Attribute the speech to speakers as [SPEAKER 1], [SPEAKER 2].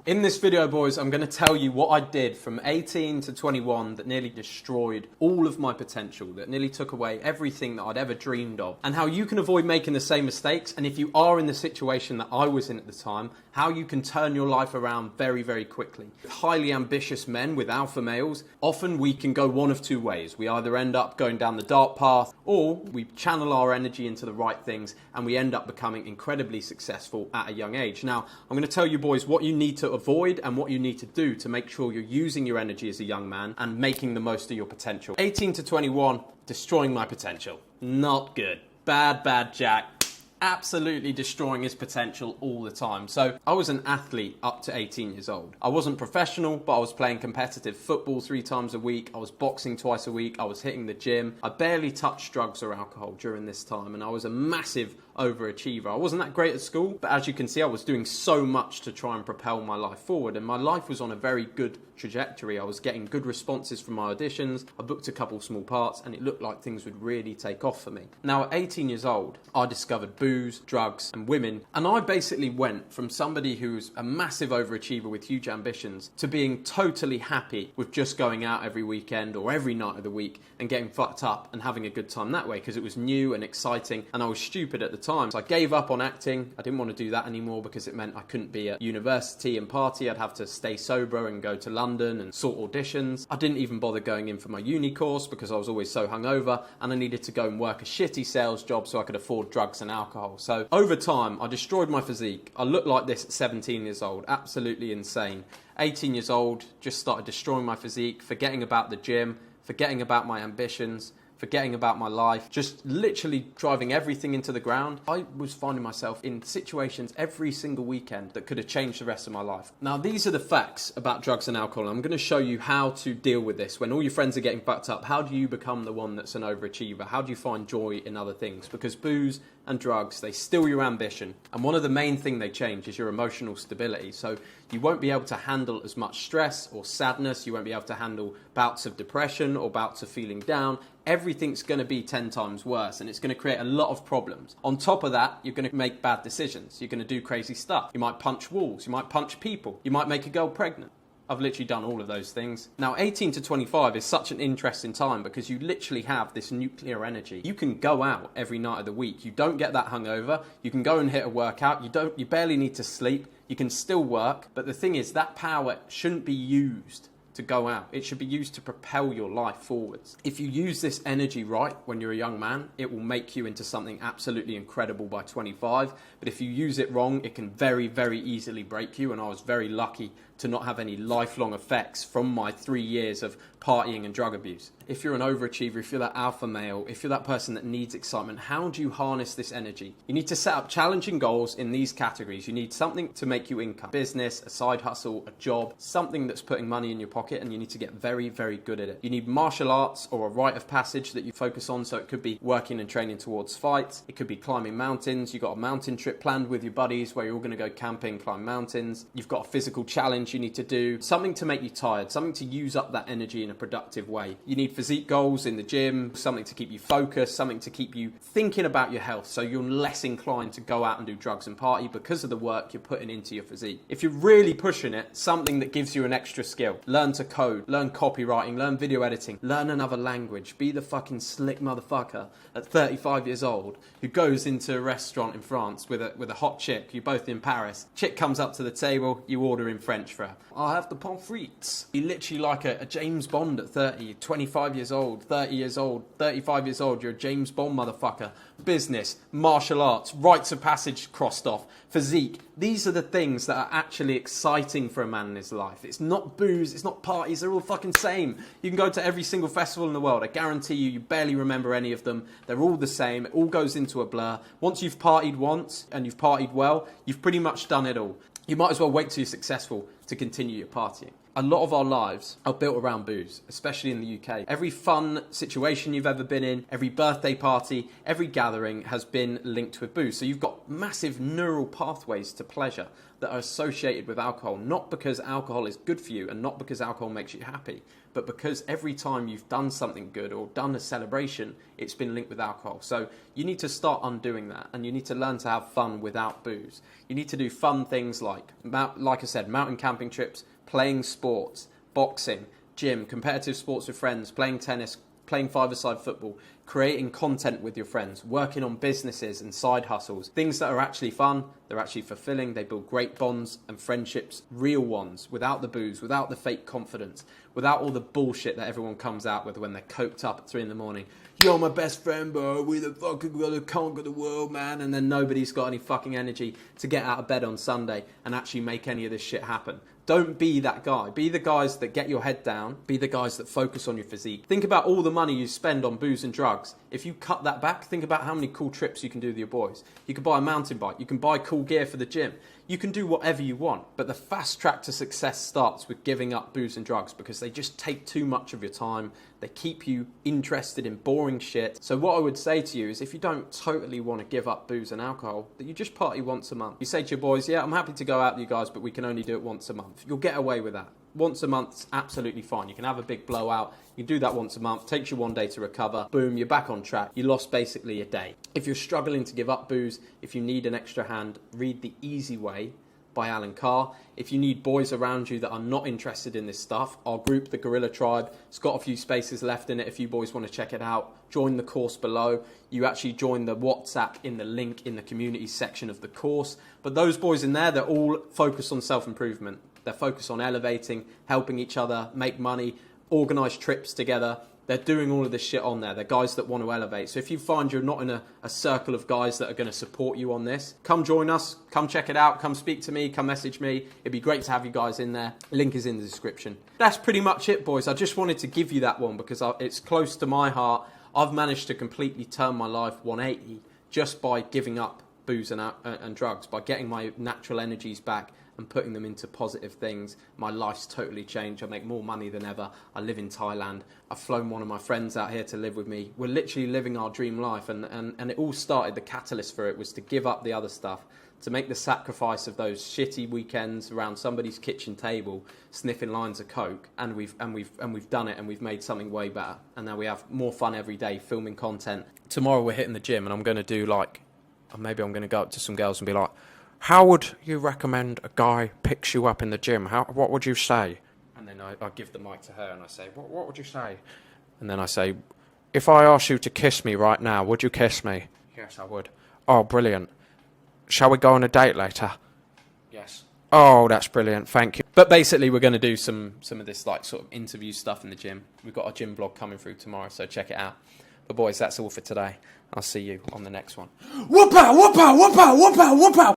[SPEAKER 1] In this video, boys, I'm going to tell you what I did from 18 to 21 that nearly destroyed all of my potential, that nearly took away everything that I'd ever dreamed of, and how you can avoid making the same mistakes, and if you are in the situation that I was in at the time, how you can turn your life around very, very quickly. Highly ambitious men with alpha males, often we can go one of two ways. We either end up going down the dark path, or we channel our energy into the right things, and we end up becoming incredibly successful at a young age. Now, I'm going to tell you, boys, what you need to avoid and what you need to do to make sure you're using your energy as a young man and making the most of your potential. 18 to 21, destroying my potential. Not good. Bad Jack. Absolutely destroying his potential all the time. So I was an athlete up to 18 years old. I wasn't professional, but I was playing competitive football 3 times a week. I was boxing twice a week. I was hitting the gym. I barely touched drugs or alcohol during this time, and I was a massive overachiever. I wasn't that great at school, but as you can see, I was doing so much to try and propel my life forward, and my life was on a very good trajectory. I was getting good responses from my auditions. I booked a couple small parts, and it looked like things would really take off for me. Now, at 18 years old, I discovered booze, drugs, and women, and I basically went from somebody who's a massive overachiever with huge ambitions to being totally happy with just going out every weekend or every night of the week and getting fucked up and having a good time that way, because it was new and exciting, and I was stupid at the time. So I gave up on acting. I didn't want to do that anymore because it meant I couldn't be at university and party. I'd have to stay sober and go to London and sort auditions. I didn't even bother going in for my uni course because I was always so hungover, and I needed to go and work a shitty sales job so I could afford drugs and alcohol. So over time, I destroyed my physique. I looked like this at 17 years old, absolutely insane. 18 years old, just started destroying my physique, forgetting about the gym, forgetting about my ambitions, forgetting about my life, just literally driving everything into the ground. I was finding myself in situations every single weekend that could have changed the rest of my life. Now, these are the facts about drugs and alcohol. I'm going to show you how to deal with this. When all your friends are getting fucked up, how do you become the one that's an overachiever? How do you find joy in other things? Because booze and drugs, they steal your ambition. And one of the main things they change is your emotional stability. So you won't be able to handle as much stress or sadness. You won't be able to handle bouts of depression or bouts of feeling down. Everything's going to be 10 times worse, and it's going to create a lot of problems. On top of that, you're going to make bad decisions. You're going to do crazy stuff. You might punch walls. You might punch people. You might make a girl pregnant. I've literally done all of those things. Now, 18 to 25 is such an interesting time because you literally have this nuclear energy. You can go out every night of the week. You don't get that hungover. You can go and hit a workout. You barely need to sleep. You can still work. But the thing is, that power shouldn't be used to go out. It should be used to propel your life forwards. If you use this energy right when you're a young man, it will make you into something absolutely incredible by 25. But if you use it wrong, it can very, very easily break you. And I was very lucky to not have any lifelong effects from my 3 years of partying and drug abuse. If you're an overachiever, if you're that alpha male, if you're that person that needs excitement, how do you harness this energy? You need to set up challenging goals in these categories. You need something to make you income. Business, a side hustle, a job, something that's putting money in your pocket, and you need to get very, very good at it. You need martial arts or a rite of passage that you focus on. So it could be working and training towards fights. It could be climbing mountains. You've got a mountain trip planned with your buddies where you're all going to go camping, climb mountains. You've got a physical challenge you need to do. Something to make you tired, something to use up that energy in a productive way. You need physique goals in the gym, something to keep you focused, something to keep you thinking about your health so you're less inclined to go out and do drugs and party because of the work you're putting into your physique. If you're really pushing it, something that gives you an extra skill. Learn to code, learn copywriting, learn video editing, learn another language. Be the fucking slick motherfucker at 35 years old who goes into a restaurant in France with a hot chick. You're both in Paris. Chick comes up to the table, you order in French for her. I'll have the pommes frites. You're literally like a James Bond at 30. You're 25 years old, 30 years old, 35 years old. You're a James Bond motherfucker. Business, martial arts, rites of passage crossed off, physique. These are the things that are actually exciting for a man in his life. It's not booze, it's not parties, they're all fucking same. You can go to every single festival in the world. I guarantee you barely remember any of them. They're all the same. It all goes into a blur. Once you've partied once and you've partied well, you've pretty much done it all. You might as well wait till you're successful to continue your partying. A lot of our lives are built around booze, especially in the UK. Every fun situation you've ever been in, every birthday party, every gathering has been linked with booze. So you've got massive neural pathways to pleasure that are associated with alcohol, not because alcohol is good for you and not because alcohol makes you happy, but because every time you've done something good or done a celebration, it's been linked with alcohol. So you need to start undoing that, and you need to learn to have fun without booze. You need to do fun things like I said, mountain camping trips, playing sports, boxing, gym, competitive sports with friends, playing tennis, playing five-a-side football, creating content with your friends, working on businesses and side hustles, things that are actually fun, they're actually fulfilling, they build great bonds and friendships, real ones, without the booze, without the fake confidence, without all the bullshit that everyone comes out with when they're coked up at 3 a.m. You're my best friend, bro, we the fucking gonna conquer the world, man, and then nobody's got any fucking energy to get out of bed on Sunday and actually make any of this shit happen. Don't be that guy. Be the guys that get your head down. Be the guys that focus on your physique. Think about all the money you spend on booze and drugs. If you cut that back, think about how many cool trips you can do with your boys. You can buy a mountain bike. You can buy cool gear for the gym. You can do whatever you want. But the fast track to success starts with giving up booze and drugs because they just take too much of your time. They keep you interested in boring shit. So what I would say to you is if you don't totally want to give up booze and alcohol, that you just party once a month. You say to your boys, yeah, I'm happy to go out with you guys, but we can only do it once a month. You'll get away with that. Once a month's absolutely fine. You can have a big blowout. You can do that once a month. Takes you 1 day to recover. Boom, you're back on track. You lost basically a day. If you're struggling to give up booze, if you need an extra hand, read The Easy Way by Alan Carr. If you need boys around you that are not interested in this stuff, our group, the Gorilla Tribe, it's got a few spaces left in it if you boys want to check it out. Join the course below. You actually join the WhatsApp in the link in the community section of the course. But those boys in there, they're all focused on self-improvement. They're focused on elevating, helping each other, make money, organise trips together. They're doing all of this shit on there. They're guys that want to elevate. So if you find you're not in a circle of guys that are going to support you on this, come join us, come check it out, come speak to me, come message me. It'd be great to have you guys in there. Link is in the description. That's pretty much it, boys. I just wanted to give you that one because it's close to my heart. I've managed to completely turn my life 180 just by giving up booze and drugs, by getting my natural energies back and putting them into positive things. My life's totally changed. I make more money than ever. I live in Thailand. I've flown one of my friends out here to live with me. We're literally living our dream life, and it all started, the catalyst for it was to give up the other stuff, to make the sacrifice of those shitty weekends around somebody's kitchen table sniffing lines of coke, and we've done it, and we've made something way better. And now we have more fun every day filming content. Tomorrow we're hitting the gym, and I'm going to do maybe I'm going to go up to some girls and be like, how would you recommend a guy picks you up in the gym? What would you say? And then I give the mic to her and I say, what would you say? And then I say, if I asked you to kiss me right now, would you kiss me? Yes, I would. Oh, brilliant. Shall we go on a date later? Yes. Oh, that's brilliant. Thank you. But basically, we're going to do some of this sort of interview stuff in the gym. We've got a gym vlog coming through tomorrow, so check it out. But boys, that's all for today. I'll see you on the next one. Whoop-pow, whoop-pow, whoop-pow, whoop-pow, whoop-pow.